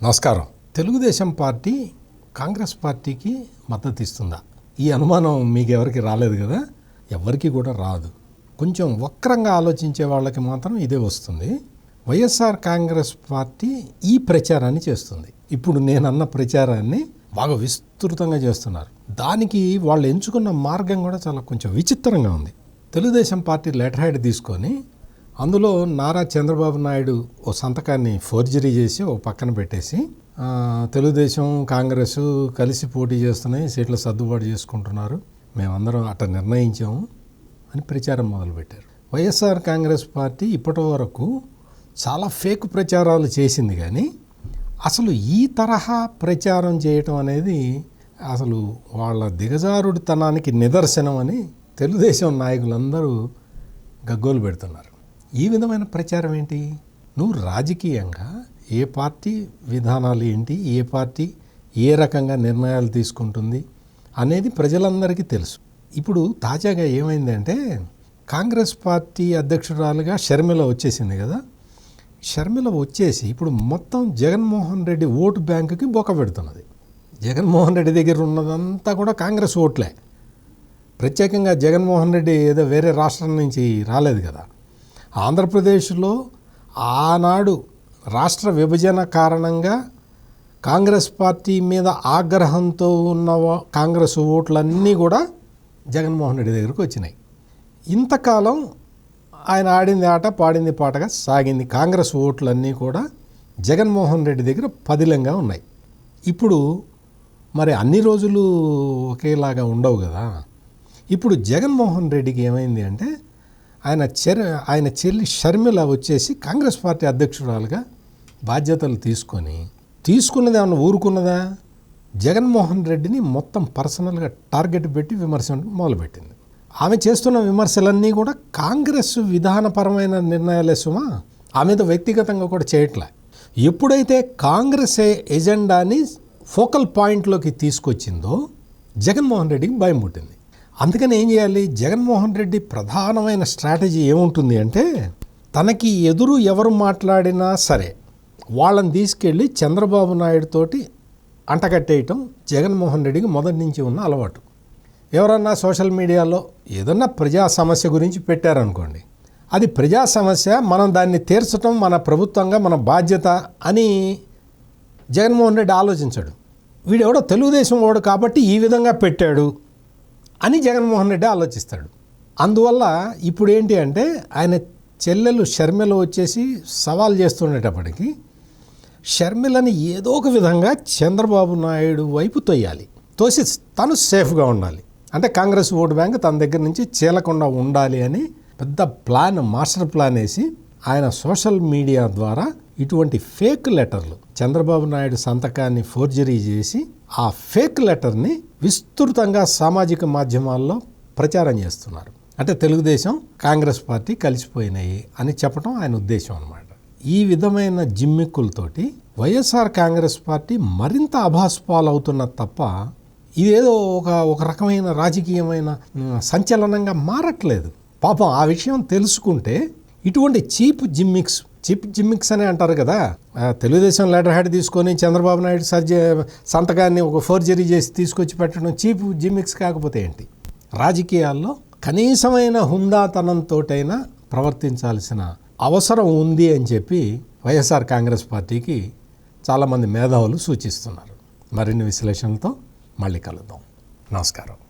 నమస్కారం. తెలుగుదేశం పార్టీ కాంగ్రెస్ పార్టీకి మద్దతు ఇస్తుందా? ఈ అనుమానం మీకు ఎవరికి రాలేదు కదా, ఎవరికి కూడా రాదు. కొంచెం వక్రంగా ఆలోచించే వాళ్ళకి మాత్రం ఇదే వస్తుంది. వైఎస్ఆర్ కాంగ్రెస్ పార్టీ ఈ ప్రచారాన్ని చేస్తుంది. ఇప్పుడు నేనన్న ప్రచారాన్ని బాగా విస్తృతంగా చేస్తున్నారు. దానికి వాళ్ళు ఎంచుకున్న మార్గం కూడా చాలా కొంచెం విచిత్రంగా ఉంది. తెలుగుదేశం పార్టీ లెటర్ హెడ్ తీసుకొని అందులో నారా చంద్రబాబు నాయుడు ఓ సంతకాన్ని ఫోర్జరీ చేసి ఓ పక్కన పెట్టేసి తెలుగుదేశం కాంగ్రెస్ కలిసి పోటీ చేస్తున్నాయి, సీట్లు సర్దుబాటు చేసుకుంటున్నారు, మేమందరం అట్ట నిర్ణయించాము అని ప్రచారం మొదలుపెట్టారు. వైఎస్ఆర్ కాంగ్రెస్ పార్టీ ఇప్పటి వరకు చాలా ఫేక్ ప్రచారాలు చేసింది, కానీ అసలు ఈ తరహా ప్రచారం చేయటం అనేది అసలు వాళ్ళ దిగజారుడితనానికి నిదర్శనం అని తెలుగుదేశం నాయకులందరూ గగ్గోలు పెడుతున్నారు. ఈ విధమైన ప్రచారం ఏంటి? నువ్వు రాజకీయంగా ఏ పార్టీ విధానాలు ఏంటి, ఏ పార్టీ ఏ రకంగా నిర్ణయాలు తీసుకుంటుంది అనేది ప్రజలందరికీ తెలుసు. ఇప్పుడు తాజాగా ఏమైందంటే కాంగ్రెస్ పార్టీ అధ్యక్షురాలుగా షర్మిల వచ్చేసింది కదా. షర్మిల వచ్చేసి ఇప్పుడు మొత్తం జగన్మోహన్ రెడ్డి ఓటు బ్యాంకుకి బొక్క పెడుతున్నది. జగన్మోహన్ రెడ్డి దగ్గర ఉన్నదంతా కూడా కాంగ్రెస్ ఓట్లే. ప్రత్యేకంగా జగన్మోహన్ రెడ్డి ఏదో వేరే రాష్ట్రం నుంచి రాలేదు కదా. ఆంధ్రప్రదేశ్లో ఆనాడు రాష్ట్ర విభజన కారణంగా కాంగ్రెస్ పార్టీ మీద ఆగ్రహంతో ఉన్న కాంగ్రెస్ ఓట్లన్నీ కూడా జగన్మోహన్ రెడ్డి దగ్గరకు వచ్చినాయి. ఇంతకాలం ఆయన ఆడింది ఆట పాడింది పాటగా సాగింది. కాంగ్రెస్ ఓట్లన్నీ కూడా జగన్మోహన్ రెడ్డి దగ్గర పదిలంగా ఉన్నాయి. ఇప్పుడు మరి అన్ని రోజులు ఒకేలాగా ఉండవు కదా. ఇప్పుడు జగన్మోహన్ రెడ్డికి ఏమైంది అంటే ఆయన చెల్లి షర్మిల వచ్చేసి కాంగ్రెస్ పార్టీ అధ్యక్షురాలుగా బాధ్యతలు తీసుకున్నది ఏమన్నా ఊరుకున్నదా? జగన్మోహన్ రెడ్డిని మొత్తం పర్సనల్గా టార్గెట్ పెట్టి విమర్శలు మొదలుపెట్టింది. ఆమె చేస్తున్న విమర్శలన్నీ కూడా కాంగ్రెస్ విధానపరమైన నిర్ణయాలే సుమా, ఆమెతో వ్యక్తిగతంగా కూడా చేయట్లే. ఎప్పుడైతే కాంగ్రెస్ ఎజెండాని ఫోకల్ పాయింట్లోకి తీసుకొచ్చిందో జగన్మోహన్ రెడ్డికి భయం పుట్టింది. అందుకని ఏం చేయాలి? జగన్మోహన్ రెడ్డి ప్రధానమైన స్ట్రాటజీ ఏముంటుంది అంటే, తనకి ఎదురు ఎవరు మాట్లాడినా సరే వాళ్ళని తీసుకెళ్ళి చంద్రబాబు నాయుడు తోటి అంటగట్టేయటం జగన్మోహన్ రెడ్డికి మొదటి నుంచి ఉన్న అలవాటు. ఎవరన్నా సోషల్ మీడియాలో ఏదన్నా ప్రజా సమస్య గురించి పెట్టారనుకోండి, అది ప్రజా సమస్య, మనం దాన్ని తీర్చడం మన ప్రభుత్వంగా మన బాధ్యత అని జగన్మోహన్ రెడ్డి ఆలోచించాడు. వీడెవడో తెలుగుదేశం వాడు కాబట్టి ఈ విధంగా పెట్టాడు అని జగన్మోహన్ రెడ్డి ఆలోచిస్తాడు. అందువల్ల ఇప్పుడు ఏంటి అంటే ఆయన చెల్లెలు షర్మిల వచ్చేసి సవాల్ చేస్తుండేటప్పటికి షర్మిలని ఏదో ఒక విధంగా చంద్రబాబు నాయుడు వైపు తోసి తను సేఫ్గా ఉండాలి, అంటే కాంగ్రెస్ ఓటు బ్యాంక్ తన దగ్గర నుంచి చీలకుండా ఉండాలి అని పెద్ద మాస్టర్ ప్లాన్ వేసి ఆయన సోషల్ మీడియా ద్వారా ఇటువంటి ఫేక్ లెటర్లు, చంద్రబాబు నాయుడు సంతకాన్ని ఫోర్జరీ చేసి ఆ ఫేక్ లెటర్ని విస్తృతంగా సామాజిక మాధ్యమాల్లో ప్రచారం చేస్తున్నారు. అంటే తెలుగుదేశం కాంగ్రెస్ పార్టీ కలిసిపోయినాయి అని చెప్పడం ఆయన ఉద్దేశం అన్నమాట. ఈ విధమైన జిమ్మిక్కులతోటి వైఎస్ఆర్ కాంగ్రెస్ పార్టీ మరింత అభాస్పాలవుతున్నది తప్ప ఇదేదో ఒక రకమైన రాజకీయమైన సంచలనంగా మారట్లేదు. పాపం ఆ విషయం తెలుసుకుంటే ఇటువంటి చీప్ జిమ్మిక్స్ అని అంటారు కదా, తెలుగుదేశం లెటర్ హెడ్ తీసుకొని చంద్రబాబు నాయుడు సంతకాన్ని ఒక ఫోర్జరీ చేసి తీసుకొచ్చి పెట్టడం చీప్ జిమ్మిక్స్ కాకపోతే ఏంటి? రాజకీయాల్లో కనీసమైన హుందాతనంతోటైనా ప్రవర్తించాల్సిన అవసరం ఉంది అని చెప్పి వైఎస్ఆర్ కాంగ్రెస్ పార్టీకి చాలామంది మేధావులు సూచిస్తున్నారు. మరిన్ని విశ్లేషణలతో మళ్ళీ కలుద్దాం. నమస్కారం.